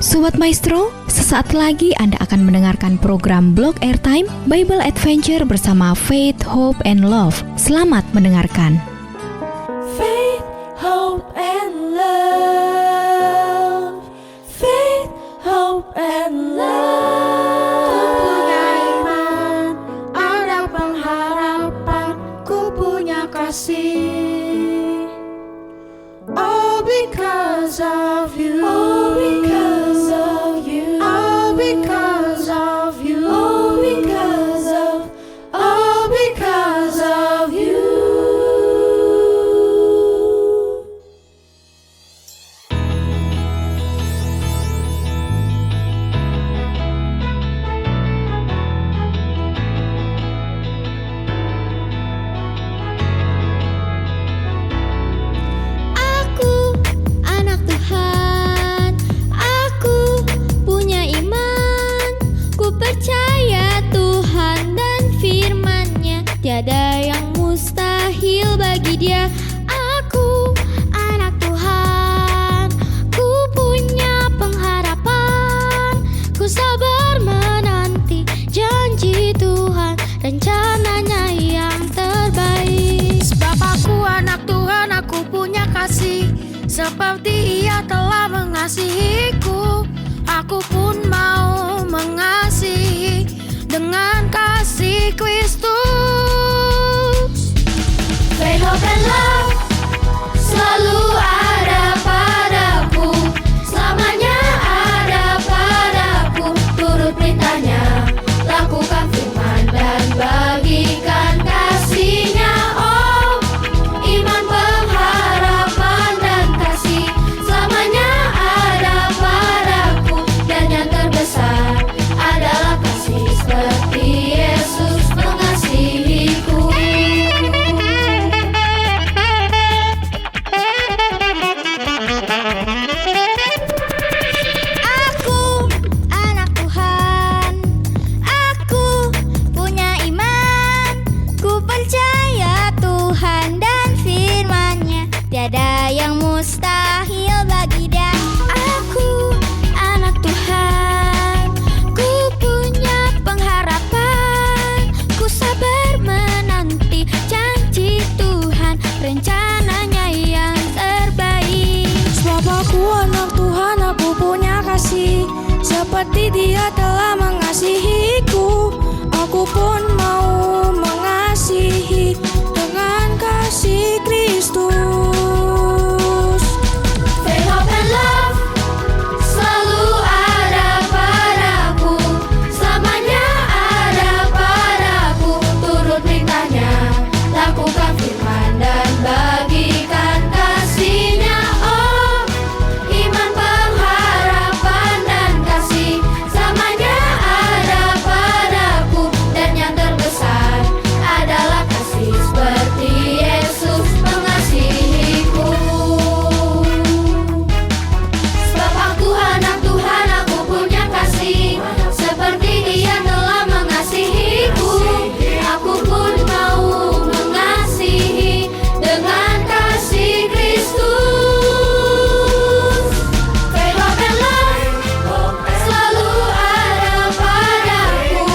Sobat Maestro, sesaat lagi Anda akan mendengarkan program Blog Airtime Bible Adventure bersama Faith, Hope, and Love. Selamat mendengarkan. Faith, hope, and love. Faith, hope, and love. Ku punya iman, ada pengharapan, ku punya kasih. All because of you. All because of you. All because of you. All because of you. Aku anak Tuhan, aku punya iman, ku percaya Tuhan dan firman-Nya, tiada yang mustahil bagi Dia. Aku anak Tuhan, ku punya pengharapan, ku sabar menanti janji Tuhan, rencananya yang terbaik. Sebab aku anak Tuhan, aku punya kasih, seperti Ia telah mengasihiku. Aku pun mau mengasihi dengan kasih Kristus. Faith, hope, and love selalu ada padaku, selamanya ada padaku. Turut perintahnya, lakukan firman dan bagikan kasih-Nya. Oh, iman, pengharapan, dan kasih selamanya ada padaku. Dan yang terbesar adalah kasih, seperti Yesus mengasihiku. Aku anak Tuhan, aku punya iman, ku percaya Tuhan dan firman-Nya, tiada yang mustahil bagi Dia. Aku anak Tuhan, ku punya pengharapan, ku sabar menanti janji Tuhan, rencananya yang terbaik. Sebab aku anak Tuhan, aku punya kasih, seperti Dia telah mengasihiku. Aku pun mau mengasihi dengan kasih Kristus. Faith, hope, and love selalu ada padaku, selamanya ada padaku. Turut perintahnya, lakukan firman dan bagikan kasih-Nya. Oh, iman, pengharapan, dan kasih selamanya ada padaku. Dan yang terbesar adalah kasih, seperti Yesus mengasihiku. Sebab aku anak Tuhan, aku punya kasih, seperti Dia telah mengasihiku. Aku pun mau mengasihi dengan kasih Kristus. Faith, hope, and love selalu ada padaku,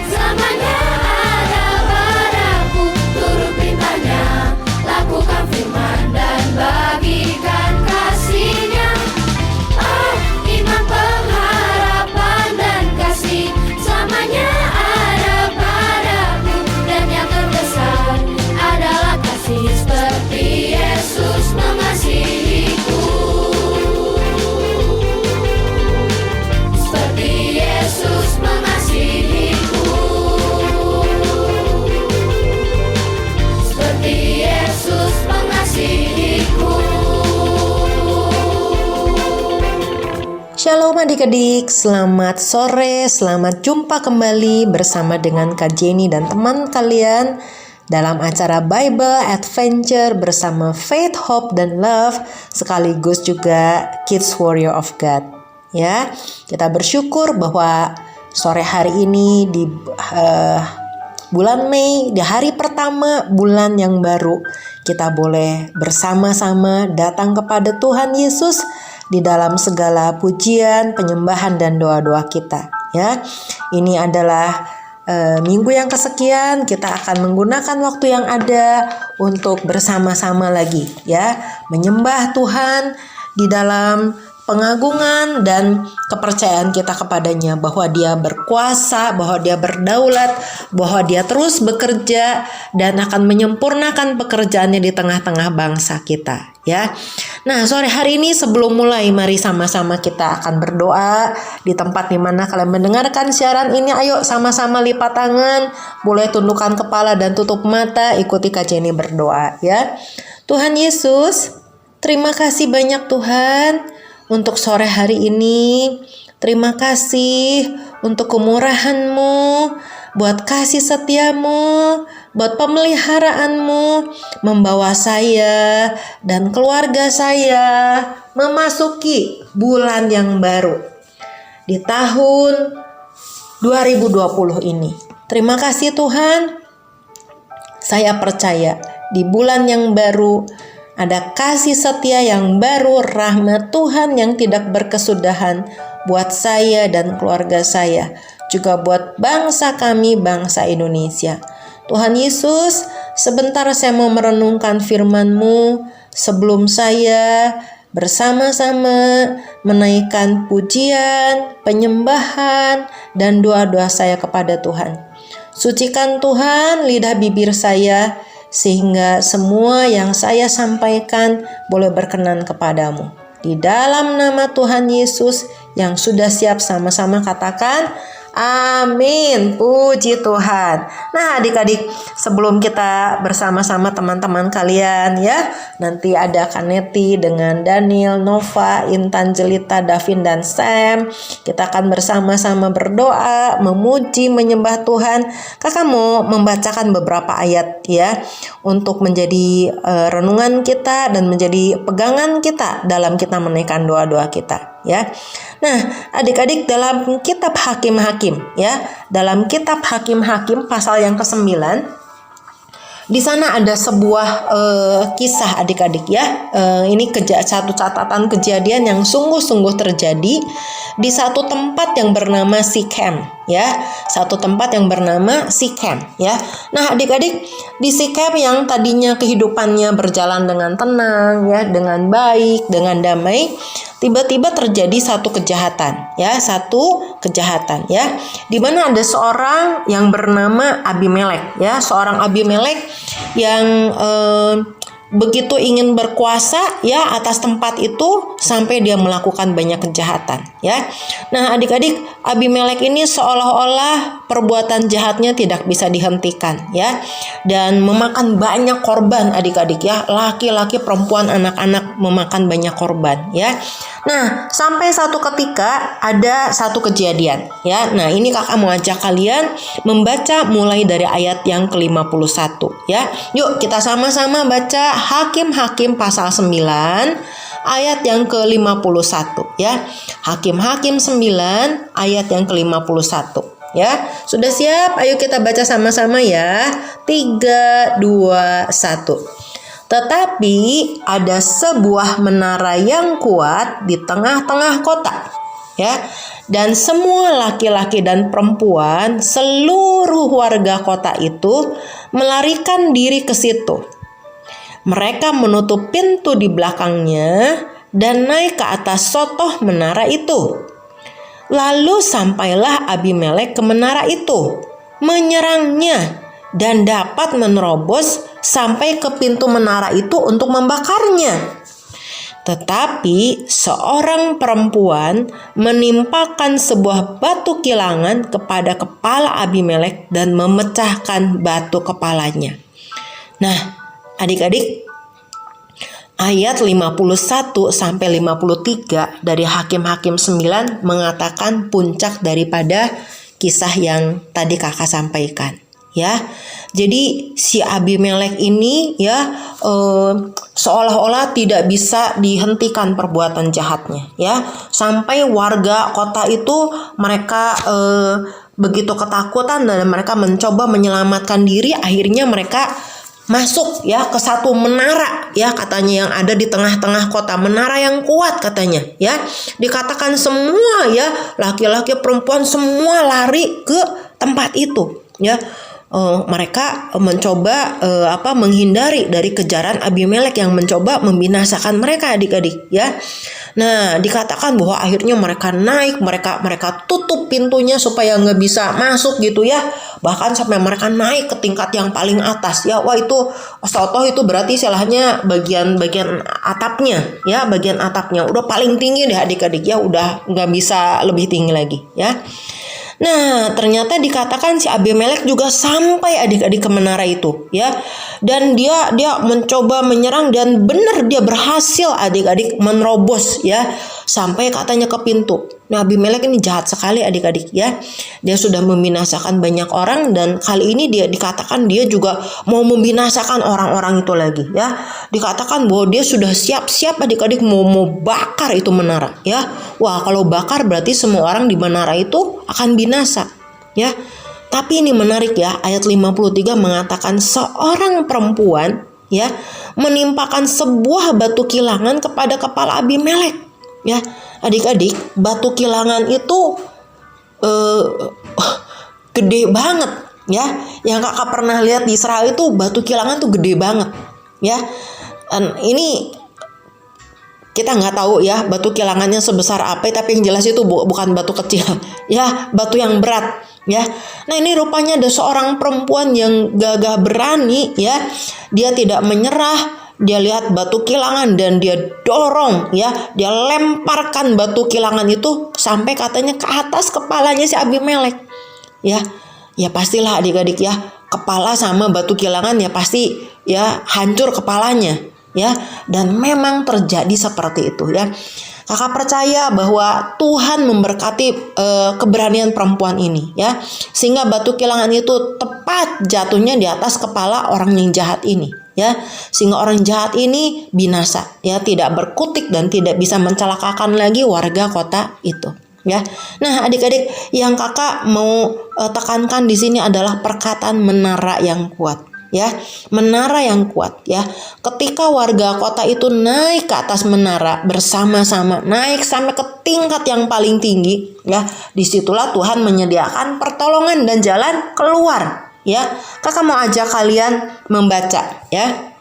selamanya ada padaku. Turut perintahnya, lakukan firman dan bagikan kasih-Nya. Oh, iman, pengharapan, dan kasih selamanya ada padaku. Dan yang terbesar adalah kasih, seperti Yesus mengasihiku. Seperti Yesus mengasihiku. Seperti Yesus mengasihiku. Shalom adik-adik, selamat sore, selamat jumpa kembali bersama dengan Kak Jenny dan teman kalian dalam acara Bible Adventure bersama Faith, Hope, dan Love, sekaligus juga Kids Warrior of God. Ya, kita bersyukur bahwa sore hari ini di bulan Mei, di hari pertama bulan yang baru, kita boleh bersama-sama datang kepada Tuhan Yesus di dalam segala pujian, penyembahan dan doa-doa kita, ya. Ini adalah minggu yang kesekian, kita akan menggunakan waktu yang ada untuk bersama-sama lagi, ya, menyembah Tuhan di dalam pengagungan dan kepercayaan kita kepadanya bahwa Dia berkuasa, bahwa Dia berdaulat, bahwa Dia terus bekerja dan akan menyempurnakan pekerjaannya di tengah-tengah bangsa kita, ya. Nah, sore hari ini sebelum mulai, mari sama-sama kita akan berdoa di tempat di mana kalian mendengarkan siaran ini. Ayo sama-sama lipat tangan, boleh tundukkan kepala dan tutup mata, ikuti Kak Jenny berdoa, ya. Tuhan Yesus, terima kasih banyak Tuhan untuk sore hari ini. Terima kasih untuk kemurahan-Mu, buat kasih setia-Mu, buat pemeliharaanmu membawa saya dan keluarga saya memasuki bulan yang baru di tahun 2020 ini. Terima kasih Tuhan. Saya percaya di bulan yang baru ada kasih setia yang baru, rahmat Tuhan yang tidak berkesudahan buat saya dan keluarga saya, juga buat bangsa kami, bangsa Indonesia. Tuhan Yesus, sebentar saya mau merenungkan firman-Mu sebelum saya bersama-sama menaikkan pujian, penyembahan, dan doa-doa saya kepada Tuhan. Sucikan Tuhan lidah bibir saya, sehingga semua yang saya sampaikan boleh berkenan kepadamu. Di dalam nama Tuhan Yesus yang sudah siap, sama-sama katakan amin. Puji Tuhan. Nah, adik-adik, sebelum kita bersama-sama teman-teman kalian, ya, nanti ada Kaneti dengan Daniel, Nova, Intan, Jelita, Davin, dan Sam. Kita akan bersama-sama berdoa, memuji, menyembah Tuhan. Kakak mau membacakan beberapa ayat, ya, untuk menjadi renungan kita dan menjadi pegangan kita dalam kita menaikkan doa-doa kita, ya. Nah, adik-adik, dalam kitab Hakim-Hakim, ya, dalam kitab Hakim-Hakim pasal yang ke-9, di sana ada sebuah kisah adik-adik, ya. Ini satu catatan kejadian yang sungguh-sungguh terjadi di satu tempat yang bernama Sikem, ya. Satu tempat yang bernama Sikem, ya. Nah, adik-adik, di Sikem yang tadinya kehidupannya berjalan dengan tenang, ya, dengan baik, dengan damai, tiba-tiba terjadi satu kejahatan, ya, ya, di mana ada seorang yang bernama Abimelek, ya, seorang Abimelek yang begitu ingin berkuasa, ya, atas tempat itu sampai dia melakukan banyak kejahatan, ya. Nah, adik-adik, Abimelek ini seolah-olah perbuatan jahatnya tidak bisa dihentikan, ya, dan memakan banyak korban, adik-adik, ya, laki-laki, perempuan, anak-anak memakan banyak korban, ya. Nah, sampai satu ketika ada satu kejadian, ya. Nah, ini kakak mau ajak kalian membaca mulai dari ayat yang ke-51, ya. Yuk kita sama-sama baca Hakim-Hakim pasal 9 ayat yang ke-51, ya. Hakim-Hakim 9 ayat yang ke-51, ya. Sudah siap? Ayo kita baca sama-sama, ya. 3, 2, 1. Tetapi ada sebuah menara yang kuat di tengah-tengah kota, ya. Dan semua laki-laki dan perempuan seluruh warga kota itu melarikan diri ke situ. Mereka menutup pintu di belakangnya dan naik ke atas sotoh menara itu. Lalu sampailah Abimelek ke menara itu, menyerangnya, dan dapat menerobos sampai ke pintu menara itu untuk membakarnya. Tetapi seorang perempuan menimpakan sebuah batu kilangan kepada kepala Abimelek dan memecahkan batu kepalanya. Nah, adik-adik, ayat 51 sampai 53 dari Hakim-Hakim 9 mengatakan puncak daripada kisah yang tadi kakak sampaikan, ya. Jadi si Abimelek ini, ya, seolah-olah tidak bisa dihentikan perbuatan jahatnya, ya. Sampai warga kota itu mereka begitu ketakutan dan mereka mencoba menyelamatkan diri. Akhirnya mereka masuk ya ke satu menara ya katanya yang ada di tengah-tengah kota, menara yang kuat katanya ya. Dikatakan semua ya laki-laki perempuan semua lari ke tempat itu ya. Mereka mencoba menghindari dari kejaran Abimelek yang mencoba membinasakan mereka adik-adik ya. Nah dikatakan bahwa akhirnya mereka naik, mereka tutup pintunya supaya nggak bisa masuk gitu ya. Bahkan sampai mereka naik ke tingkat yang paling atas ya. Wah itu Soto itu berarti istilahnya bagian atapnya ya, bagian atapnya udah paling tinggi deh adik-adik ya, udah nggak bisa lebih tinggi lagi ya. Nah ternyata dikatakan si Abimelek juga sampai adik-adik ke menara itu ya. Dan dia mencoba menyerang dan benar dia berhasil adik-adik menerobos ya. Sampai katanya ke pintu. Nah Abimelek ini jahat sekali adik-adik ya. Dia sudah membinasakan banyak orang dan kali ini dia dikatakan dia juga mau membinasakan orang-orang itu lagi ya. Dikatakan bahwa dia sudah siap-siap adik-adik mau bakar itu menara ya. Wah kalau bakar berarti semua orang di menara itu akan binasa ya. Tapi ini menarik ya, ayat 53 mengatakan seorang perempuan ya menimpakan sebuah batu kilangan kepada kepala Abimelek ya. Adik-adik, batu kilangan itu gede banget ya. Yang kakak pernah lihat di Israel itu batu kilangan tuh gede banget ya. Ini kita nggak tahu ya batu kilangannya sebesar apa, tapi yang jelas itu bukan batu kecil ya, batu yang berat ya. Nah ini rupanya ada seorang perempuan yang gagah berani ya. Dia tidak menyerah. Dia lihat batu kilangan dan dia dorong ya, dia lemparkan batu kilangan itu sampai katanya ke atas kepalanya si Abimelek ya. Ya pastilah adik-adik ya, kepala sama batu kilangan ya pasti ya hancur kepalanya ya. Dan memang terjadi seperti itu ya. Kakak percaya bahwa Tuhan memberkati keberanian perempuan ini ya, sehingga batu kilangan itu tepat jatuhnya di atas kepala orang yang jahat ini ya, sehingga orang jahat ini binasa ya, tidak berkutik dan tidak bisa mencelakakan lagi warga kota itu ya. Nah adik-adik, yang kakak mau tekankan di sini adalah perkataan menara yang kuat ya, menara yang kuat ya. Ketika warga kota itu naik ke atas menara bersama-sama, naik sampai ke tingkat yang paling tinggi ya, disitulah Tuhan menyediakan pertolongan dan jalan keluar ya. Kakak mau ajak kalian membaca ya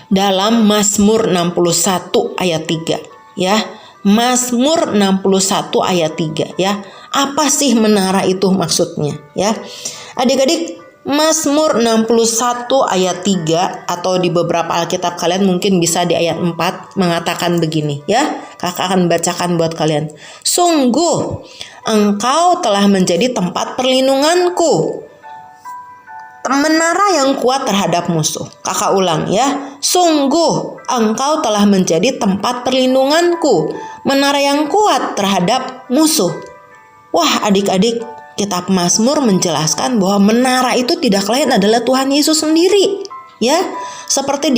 dalam Mazmur 61 ayat 3 ya. Mazmur 61 ayat 3 ya. Apa sih menara itu maksudnya ya adik-adik? Mazmur 61 ayat 3 atau di beberapa Alkitab kalian mungkin bisa di ayat 4 mengatakan begini ya. Kakak akan bacakan buat kalian. Sungguh engkau telah menjadi tempat perlindunganku, menara yang kuat terhadap musuh. Kakak ulang ya. Sungguh engkau telah menjadi tempat perlindunganku, menara yang kuat terhadap musuh. Wah adik-adik, Kitab Mazmur menjelaskan bahwa menara itu tidak lain adalah Tuhan Yesus sendiri ya. Seperti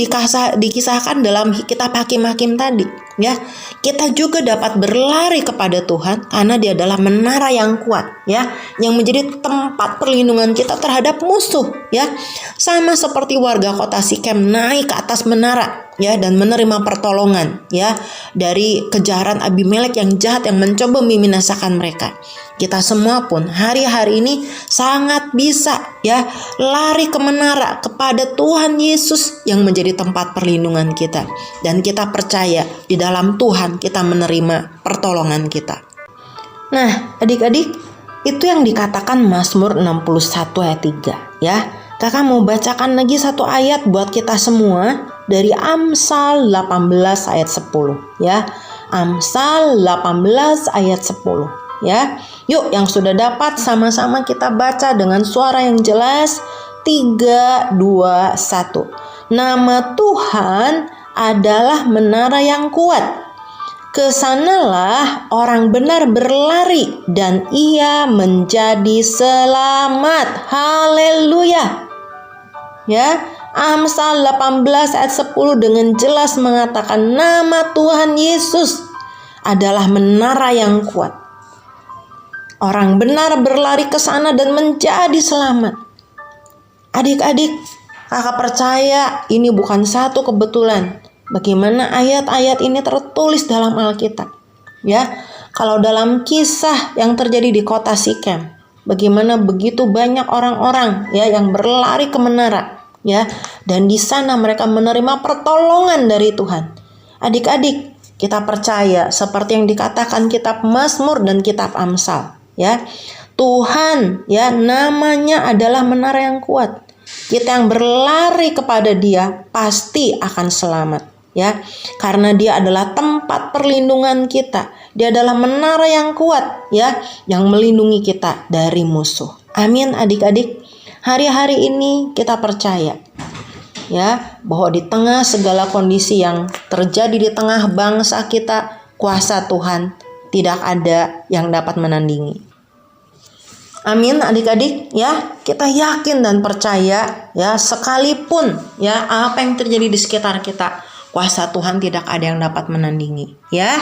dikisahkan dalam kitab Hakim-Hakim tadi ya. Kita juga dapat berlari kepada Tuhan karena Dia adalah menara yang kuat ya, yang menjadi tempat perlindungan kita terhadap musuh ya. Sama seperti warga kota Sikem naik ke atas menara ya dan menerima pertolongan ya dari kejaran Abimelek yang jahat yang mencoba membinasakan mereka. Kita semua pun hari-hari ini sangat bisa ya lari ke menara kepada Tuhan Yesus yang menjadi tempat perlindungan kita, dan kita percaya di dalam Tuhan kita menerima pertolongan kita. Nah adik-adik, itu yang dikatakan Mazmur 61 ayat 3 ya. Kakak mau bacakan lagi satu ayat buat kita semua dari Amsal 18 ayat 10 ya. Amsal 18 ayat 10 ya. Yuk yang sudah dapat sama-sama kita baca dengan suara yang jelas. 3, 2, 1. Nama Tuhan adalah menara yang kuat. Kesanalah orang benar berlari dan ia menjadi selamat. Haleluya. Ya, Amsal 18 ayat 10 dengan jelas mengatakan nama Tuhan Yesus adalah menara yang kuat. Orang benar berlari ke sana dan menjadi selamat. Adik-adik, Kakak percaya ini bukan satu kebetulan. Bagaimana ayat-ayat ini tertulis dalam Alkitab. Ya, kalau dalam kisah yang terjadi di kota Sikem, bagaimana begitu banyak orang-orang ya yang berlari ke menara, ya, dan di sana mereka menerima pertolongan dari Tuhan. Adik-adik, kita percaya seperti yang dikatakan kitab Mazmur dan kitab Amsal, ya. Tuhan, ya, namanya adalah menara yang kuat. Kita yang berlari kepada Dia pasti akan selamat, ya. Karena Dia adalah tempat perlindungan kita. Dia adalah menara yang kuat, ya, yang melindungi kita dari musuh. Amin, adik-adik. Hari-hari ini kita percaya, ya, bahwa di tengah segala kondisi yang terjadi di tengah bangsa kita, kuasa Tuhan tidak ada yang dapat menandingi. Amin, adik-adik, ya. Kita yakin dan percaya, ya, sekalipun ya apa yang terjadi di sekitar kita, kuasa Tuhan tidak ada yang dapat menandingi, ya.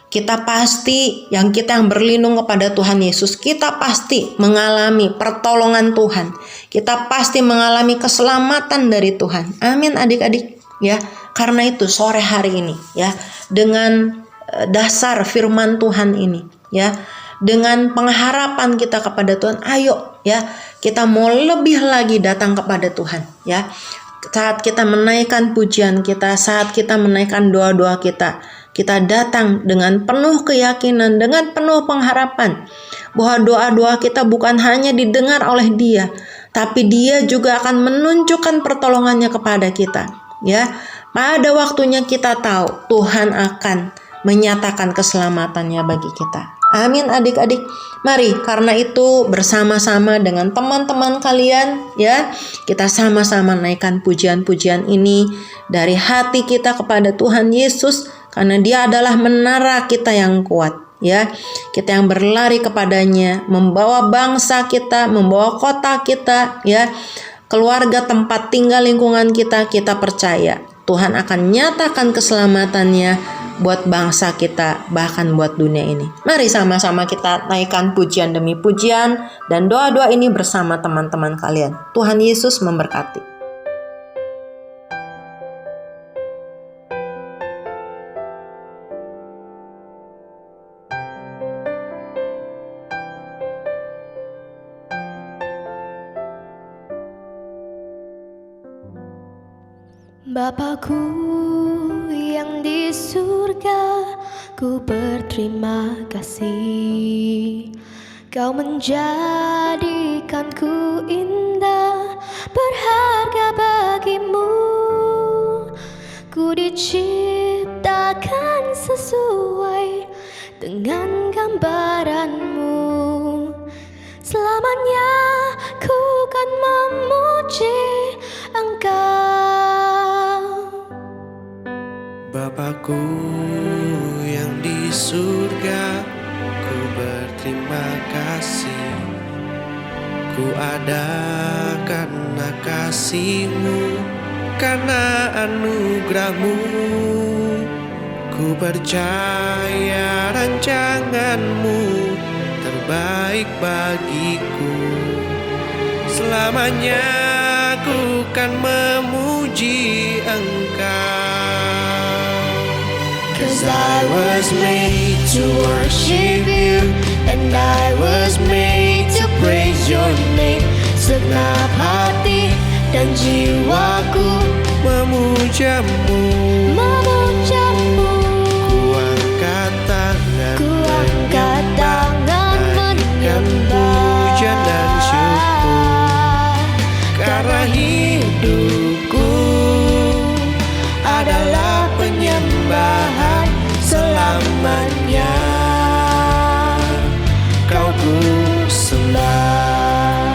Kita pasti, kita yang berlindung kepada Tuhan Yesus, kita pasti mengalami pertolongan Tuhan. Kita pasti mengalami keselamatan dari Tuhan. Amin, adik-adik, ya. Karena itu sore hari ini, ya, dengan dasar firman Tuhan ini, ya, dengan pengharapan kita kepada Tuhan, ayo, ya, kita mau lebih lagi datang kepada Tuhan, ya. Saat kita menaikkan pujian kita, saat kita menaikkan doa-doa kita datang dengan penuh keyakinan, dengan penuh pengharapan bahwa doa-doa kita bukan hanya didengar oleh Dia, tapi Dia juga akan menunjukkan pertolongannya kepada kita, ya. Pada waktunya kita tahu Tuhan akan menyatakan keselamatannya bagi kita. Amin, adik-adik. Mari, karena itu bersama-sama dengan teman-teman kalian, ya, kita sama-sama naikkan pujian-pujian ini dari hati kita kepada Tuhan Yesus, karena Dia adalah menara kita yang kuat, ya. Kita yang berlari kepadanya, membawa bangsa kita, membawa kota kita, ya, keluarga, tempat tinggal, lingkungan kita percaya Tuhan akan nyatakan keselamatannya buat bangsa kita, bahkan buat dunia ini. Mari sama-sama kita naikkan pujian demi pujian dan doa-doa ini bersama teman-teman kalian. Tuhan Yesus memberkati. Bapakku yang di surga, ku berterima kasih. Kau menjadikanku indah, berharga bagimu. Ku diciptakan sesuai dengan gambaranmu. Selamanya ku kan memuji Engkau. Bapakku yang di surga, ku berterima kasih. Ku ada karena kasih-Mu, karena anugerah-Mu. Ku percaya rancangan-Mu terbaik bagiku. Selamanya ku kan memuji Engkau. 'Cause I was made to worship You, and I was made to praise Your name. Segenap hati dan jiwaku memuja-Mu. Ku angkat tangan menyembah, puja dan syukur. Karena hidupku adalah penyembahan selamanya. Kau ku sembah.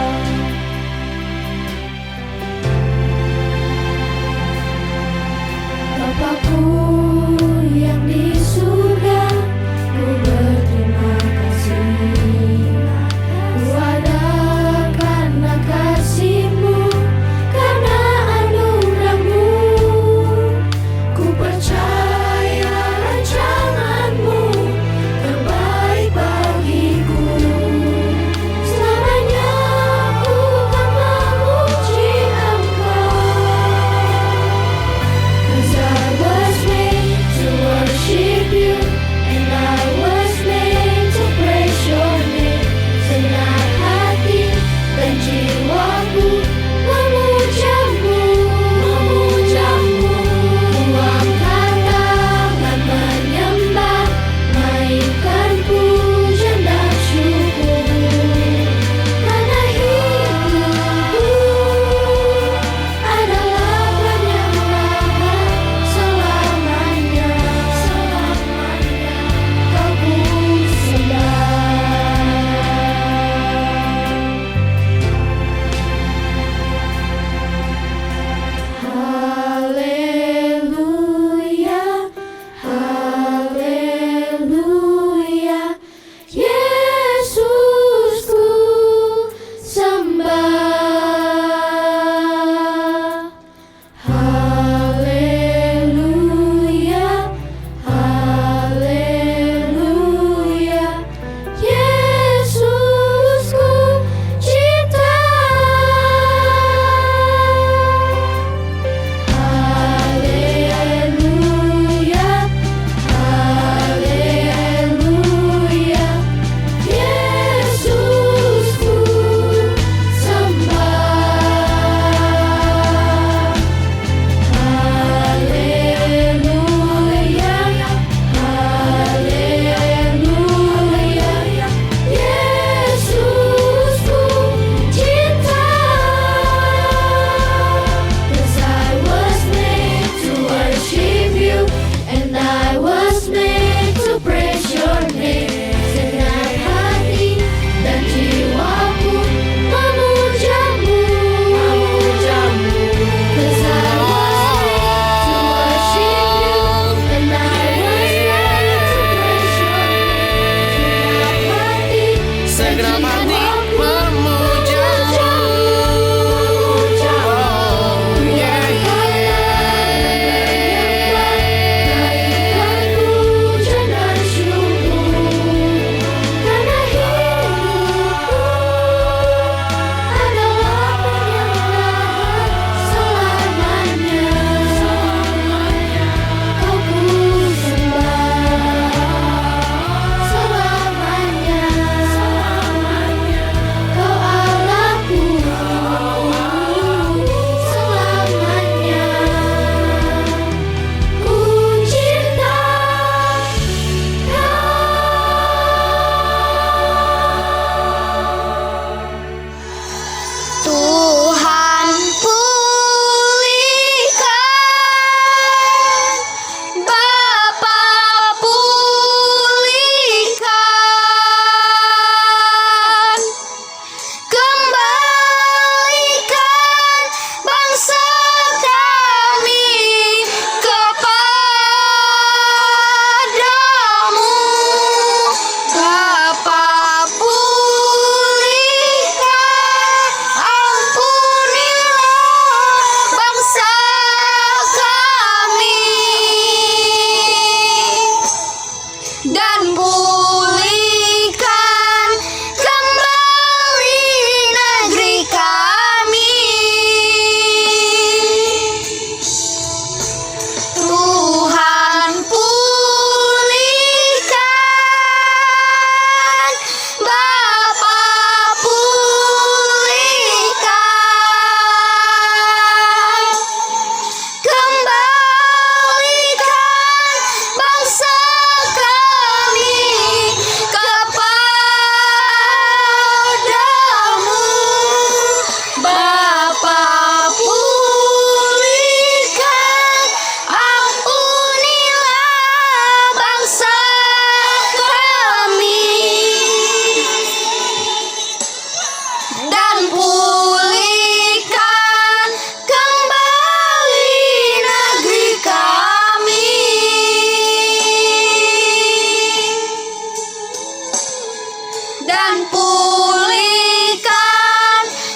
Tuhan pulihkan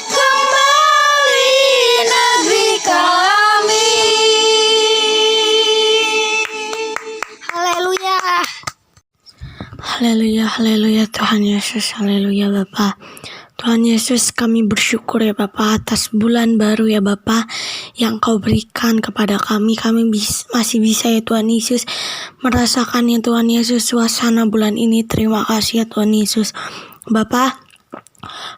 kembali negeri kami. Haleluya. Haleluya, haleluya Tuhan Yesus, haleluya Bapa. Tuhan Yesus, kami bersyukur ya Bapa atas bulan baru ya Bapa yang Kau berikan kepada kami. Kami masih bisa ya Tuhan Yesus merasakan ya Tuhan Yesus suasana bulan ini. Terima kasih ya Tuhan Yesus. Bapa,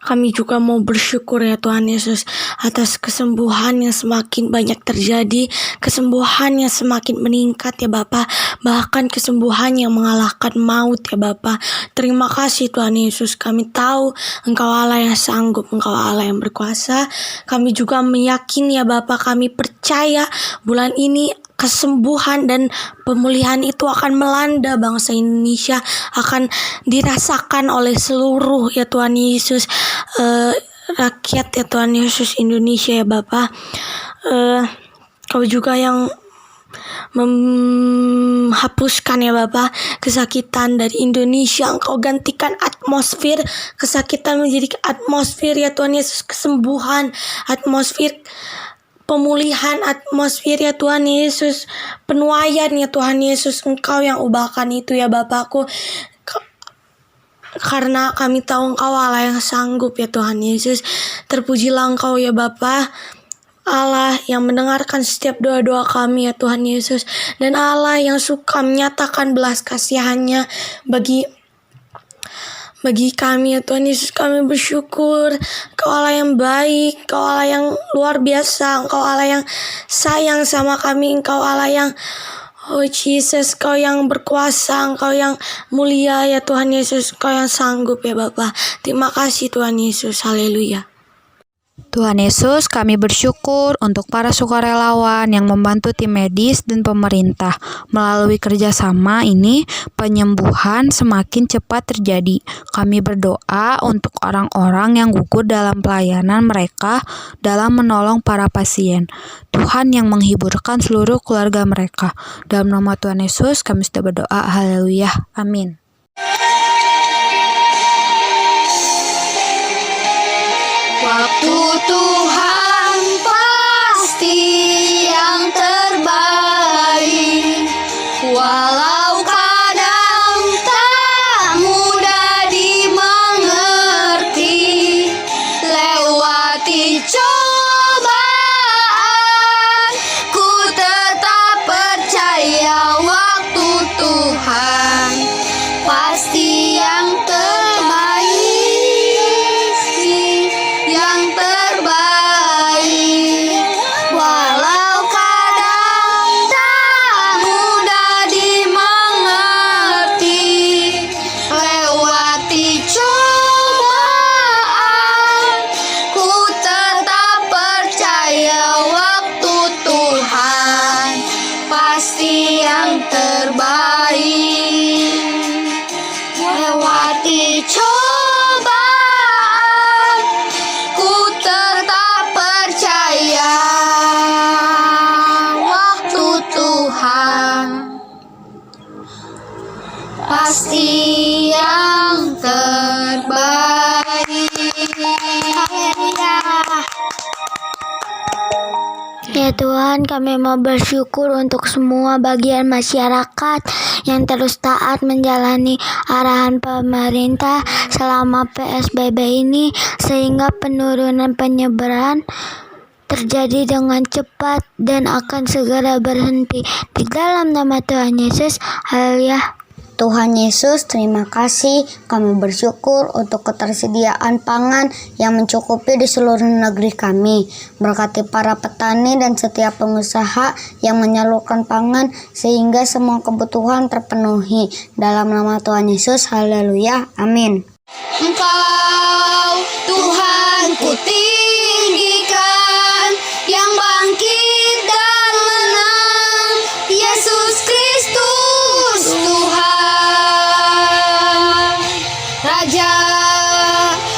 kami juga mau bersyukur ya Tuhan Yesus atas kesembuhan yang semakin banyak terjadi, kesembuhan yang semakin meningkat ya Bapa, bahkan kesembuhan yang mengalahkan maut ya Bapa. Terima kasih Tuhan Yesus, kami tahu Engkau Allah yang sanggup, Engkau Allah yang berkuasa. Kami juga meyakini ya Bapa, kami percaya bulan ini kesembuhan dan pemulihan itu akan melanda bangsa Indonesia, akan dirasakan oleh seluruh ya Tuhan Yesus rakyat ya Tuhan Yesus Indonesia ya Bapa. Kau juga yang menghapuskan ya Bapa kesakitan dari Indonesia. Engkau gantikan atmosfer kesakitan menjadi atmosfer ya Tuhan Yesus kesembuhan, atmosfer pemulihan, atmosfer ya Tuhan Yesus penuaian ya Tuhan Yesus. Engkau yang ubahkan itu ya Bapakku, karena kami tahu Engkau Allah yang sanggup ya Tuhan Yesus. Terpujilah Engkau ya Bapa, Allah yang mendengarkan setiap doa-doa kami ya Tuhan Yesus, dan Allah yang suka menyatakan belas kasihannya bagi kami ya Tuhan Yesus. Kami bersyukur Engkau Allah yang baik, Engkau Allah yang luar biasa, Engkau Allah yang sayang sama kami, Engkau Allah yang oh Jesus, Engkau yang berkuasa, Engkau yang mulia ya Tuhan Yesus, Engkau yang sanggup ya Bapa. Terima kasih Tuhan Yesus, haleluya. Tuhan Yesus, kami bersyukur untuk para sukarelawan yang membantu tim medis dan pemerintah. Melalui kerjasama ini, penyembuhan semakin cepat terjadi. Kami berdoa untuk orang-orang yang gugur dalam pelayanan mereka dalam menolong para pasien. Tuhan yang menghiburkan seluruh keluarga mereka. Dalam nama Tuhan Yesus, kami sudah berdoa. Haleluya. Amin. Waktu Tuhan pasti yang terbaik, walau kadang tak mudah dimengerti. Lewati cobaan, ku tetap percaya waktu Tuhan pasti yang terbaik. Walau kadang tak mudah dimengerti. Lewati cobaan, ku tetap percaya waktu Tuhan pasti yang terbaik. Lewati cobaan, ku tetap percaya waktu Tuhan pasti yang terbaik. Ya Tuhan, kami mau bersyukur untuk semua bagian masyarakat yang terus taat menjalani arahan pemerintah selama PSBB ini, sehingga penurunan penyebaran terjadi dengan cepat dan akan segera berhenti. Di dalam nama Tuhan Yesus, haleluya. Tuhan Yesus, terima kasih. Kami bersyukur untuk ketersediaan pangan yang mencukupi di seluruh negeri kami. Berkati para petani dan setiap pengusaha yang menyalurkan pangan sehingga semua kebutuhan terpenuhi. Dalam nama Tuhan Yesus, haleluya, amin. Engkau Tuhan ku tinggikan, yang bangkit dan menang, Yesus Kristus Tuhan, Raja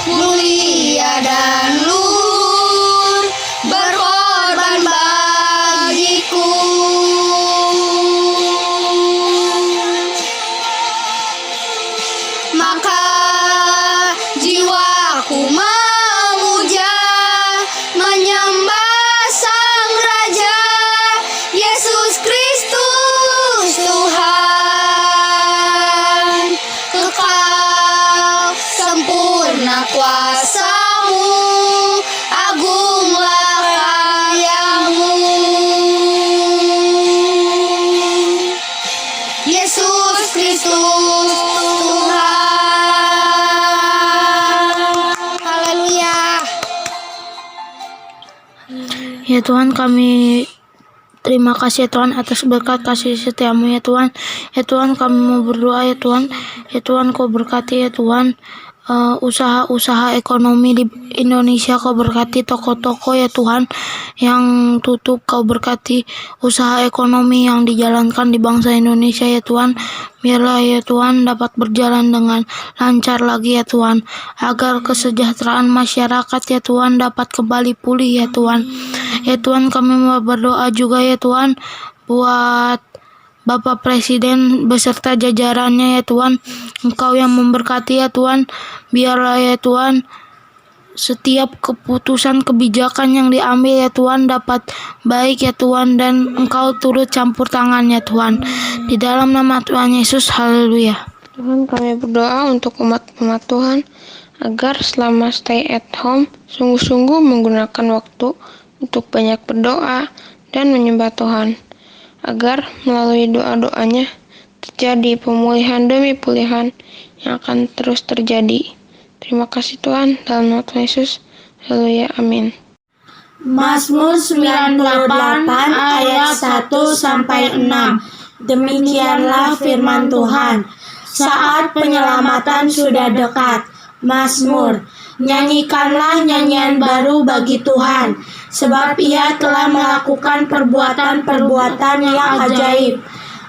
mulia dan luhur, berkorban bagiku. Maka kuasa-Mu, agunglah karya-Mu. Yesus Kristus Tuhan. Haleluya. Ya Tuhan, kami terima kasih ya Tuhan atas berkat kasih setia-Mu ya Tuhan. Ya Tuhan, kami mau berdoa ya Tuhan. Ya Tuhan, Kau berkati ya Tuhan usaha-usaha ekonomi di Indonesia. Kau berkati toko-toko ya Tuhan yang tutup. Kau berkati usaha ekonomi yang dijalankan di bangsa Indonesia ya Tuhan. Biarlah ya Tuhan dapat berjalan dengan lancar lagi ya Tuhan, agar kesejahteraan masyarakat ya Tuhan dapat kembali pulih ya Tuhan. Ya Tuhan, kami mau berdoa juga ya Tuhan buat Bapak Presiden beserta jajarannya ya Tuhan. Engkau yang memberkati ya Tuhan. Biarlah ya Tuhan setiap keputusan kebijakan yang diambil ya Tuhan dapat baik ya Tuhan, dan Engkau turut campur tangan ya Tuhan. Di dalam nama Tuhan Yesus, haleluya. Tuhan, kami berdoa untuk umat-umat Tuhan agar selama stay at home sungguh-sungguh menggunakan waktu untuk banyak berdoa dan menyembah Tuhan, agar melalui doa-doanya terjadi pemulihan demi pemulihan yang akan terus terjadi. Terima kasih Tuhan, dalam nama Tuhan Yesus. Haleluya, amin. Mazmur 98 ayat 1-6. Demikianlah firman Tuhan. Saat penyelamatan sudah dekat. Mazmur. Nyanyikanlah nyanyian baru bagi Tuhan, sebab Ia telah melakukan perbuatan-perbuatan yang ajaib.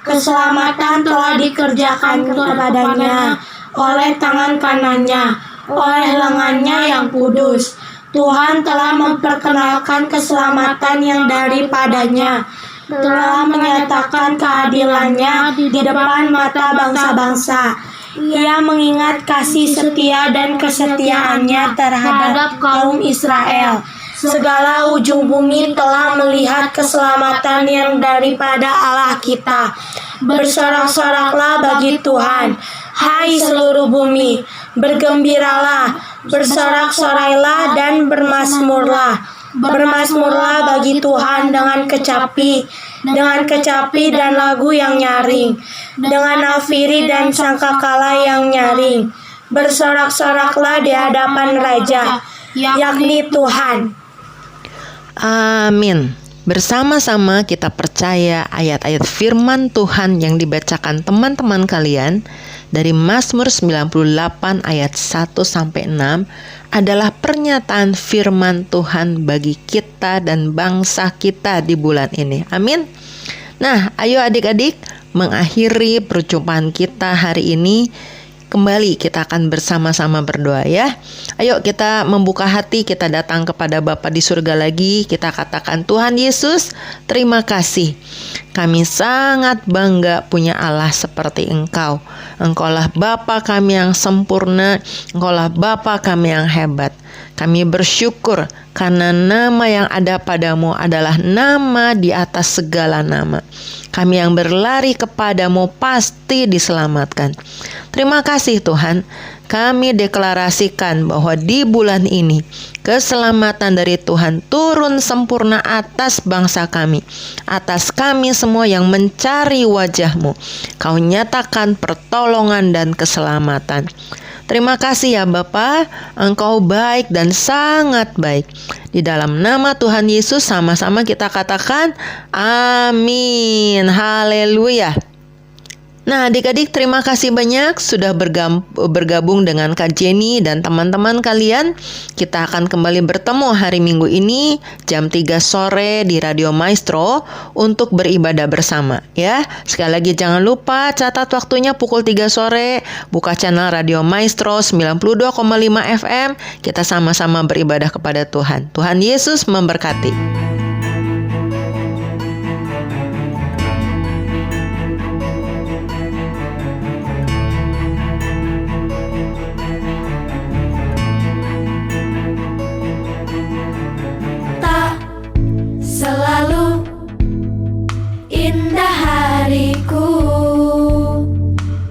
Keselamatan telah dikerjakan kepadanya oleh tangan kanannya, oleh lengannya yang kudus. Tuhan telah memperkenalkan keselamatan yang daripadanya, telah menyatakan keadilannya di depan mata bangsa-bangsa. Ia mengingat kasih setia dan kesetiaannya terhadap kaum Israel. Segala ujung bumi telah melihat keselamatan yang daripada Allah kita. Bersorak-soraklah bagi Tuhan, hai seluruh bumi. Bergembiralah, bersorak-sorailah dan bermazmurlah. Bermazmurlah bagi Tuhan dengan kecapi dan lagu yang nyaring, dengan nafiri dan sangkakala yang nyaring. Bersorak-soraklah di hadapan Raja, yakni Tuhan. Amin. Bersama-sama kita percaya ayat-ayat firman Tuhan yang dibacakan teman-teman kalian dari Mazmur 98 ayat 1-6 adalah pernyataan firman Tuhan bagi kita dan bangsa kita di bulan ini. Amin. Nah, ayo adik-adik mengakhiri perjumpaan kita hari ini. Kembali kita akan bersama-sama berdoa ya. Ayo kita membuka hati, kita datang kepada Bapa di surga lagi. Kita katakan, Tuhan Yesus, terima kasih. Kami sangat bangga punya Allah seperti Engkau. Engkaulah Bapa kami yang sempurna. Engkaulah Bapa kami yang hebat. Kami bersyukur karena nama yang ada padamu adalah nama di atas segala nama. Kami yang berlari kepadamu pasti diselamatkan. Terima kasih Tuhan. Kami deklarasikan bahwa di bulan ini keselamatan dari Tuhan turun sempurna atas bangsa kami, atas kami semua yang mencari wajah-Mu. Kau nyatakan pertolongan dan keselamatan. Terima kasih ya Bapa, Engkau baik dan sangat baik. Di dalam nama Tuhan Yesus sama-sama kita katakan amin. Haleluya. Nah adik-adik, terima kasih banyak sudah bergabung dengan Kak Jenny dan teman-teman kalian. Kita akan kembali bertemu hari Minggu ini jam 3 sore di Radio Maestro untuk beribadah bersama ya. Sekali lagi jangan lupa catat waktunya pukul 3 sore. Buka channel Radio Maestro 92,5 FM. Kita sama-sama beribadah kepada Tuhan. Tuhan Yesus memberkati. Selalu indah hariku,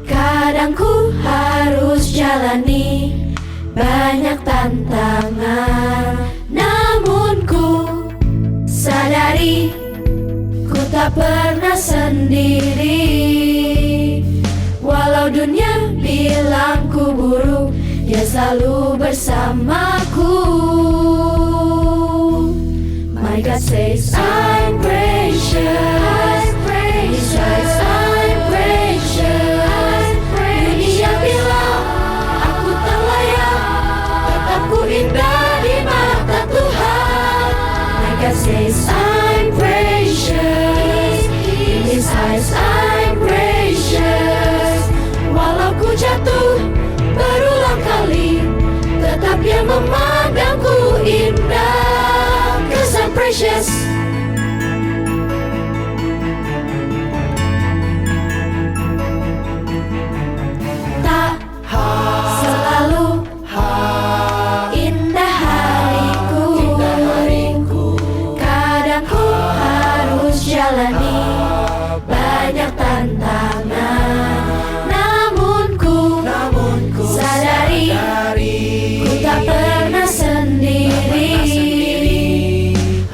kadang ku harus jalani banyak tantangan, namun ku sadari ku tak pernah sendiri. Walau dunia bilang ku buruk, Dia selalu bersamaku. My God says I'm precious. He says I'm precious. Dunia bilang aku tak layak, tetap ku indah di mata Tuhan. My God says I'm precious. In His eyes I'm precious. Walau ku jatuh berulang kali, tetap Dia memandangku indah. 'Cause I'm precious. Tak selalu indah hariku, kadang ku harus jalani banyak tantangan, namun ku sadari ku tak pernah sendiri.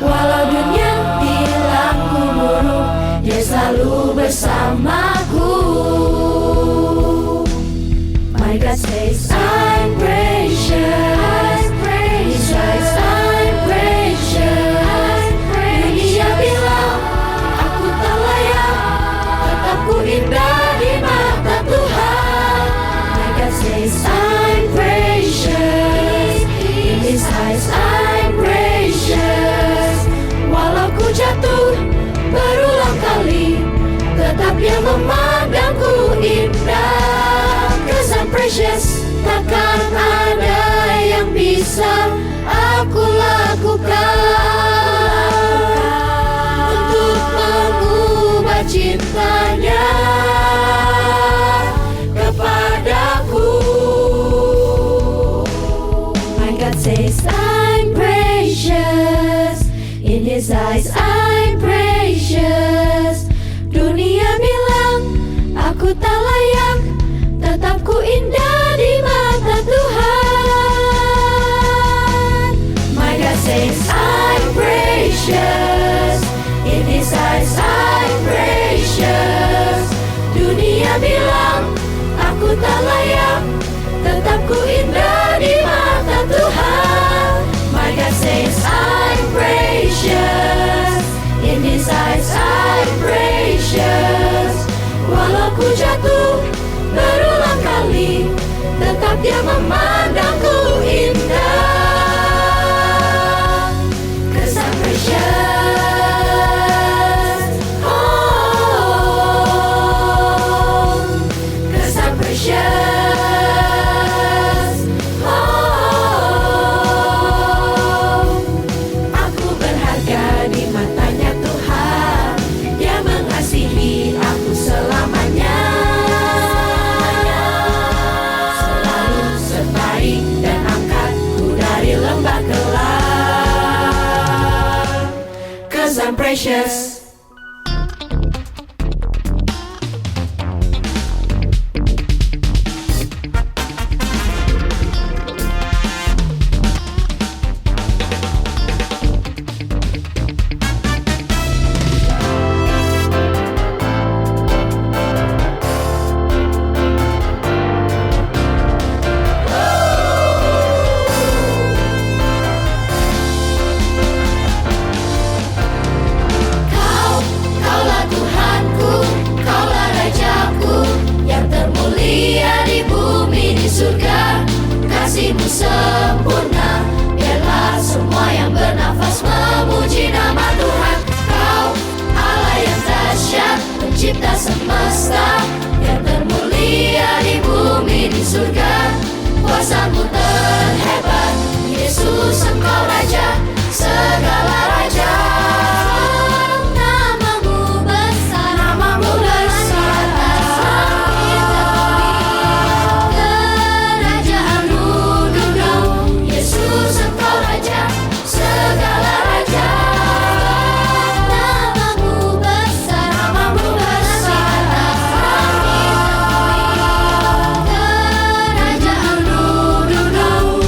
Walau dunia bilang ku buruk, Dia selalu bersamaku. My God says I'm precious. He says I'm precious. Dunia bilang aku tak layak, tetap ku indah di mata Tuhan. My God says I'm precious. In His eyes I'm precious. Walau ku jatuh berulang kali, tetap Dia memandangku indah. 'Cause I'm precious. Takkan ada yang bisa aku lakukan untuk mengubah cintanya kepadaku. My God says I'm precious. In His eyes I'm precious. Dunia bilang aku tak layak, tetap ku indah di mata Tuhan. My God says I'm precious. In His eyes I'm precious. Dunia bilang aku tak layak, tetap ku indah di mata Tuhan. My God says I'm precious. In His eyes I'm precious. Walau ku jatuh berulang kali, tetap Dia memandangku indah. 'Cause I'm precious. Oh, 'cause I'm precious. Oh, aku berharga di matanya Tuhan. Dia mengasihi aku selamanya. Selalu sertai dan angkatku dari lembah gelap. 'Cause I'm precious. Kaulah Tuhanku, Kaulah Rajaku, yang termulia di bumi di surga. Kasih-Mu sempurna, biarlah semua yang bernafas memuji nama Tuhan. Kau Allah yang dahsyat, pencipta semesta, yang termulia di bumi di surga. Kuasa-Mu terhebat, Yesus Engkau Raja, segala raja. Namamu besar, Namamu besar atas langit dan bumi. Kerajaan-Mu duduk, Yesus Engkau Raja, segala raja. Namamu besar, Namamu besar atas langit dan bumi. Kerajaan-Mu duduk,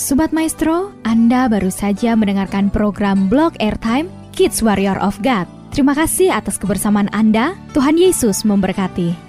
Sobat Maestro, Anda baru saja mendengarkan program Blog Airtime Kids Warrior of God. Terima kasih atas kebersamaan Anda. Tuhan Yesus memberkati.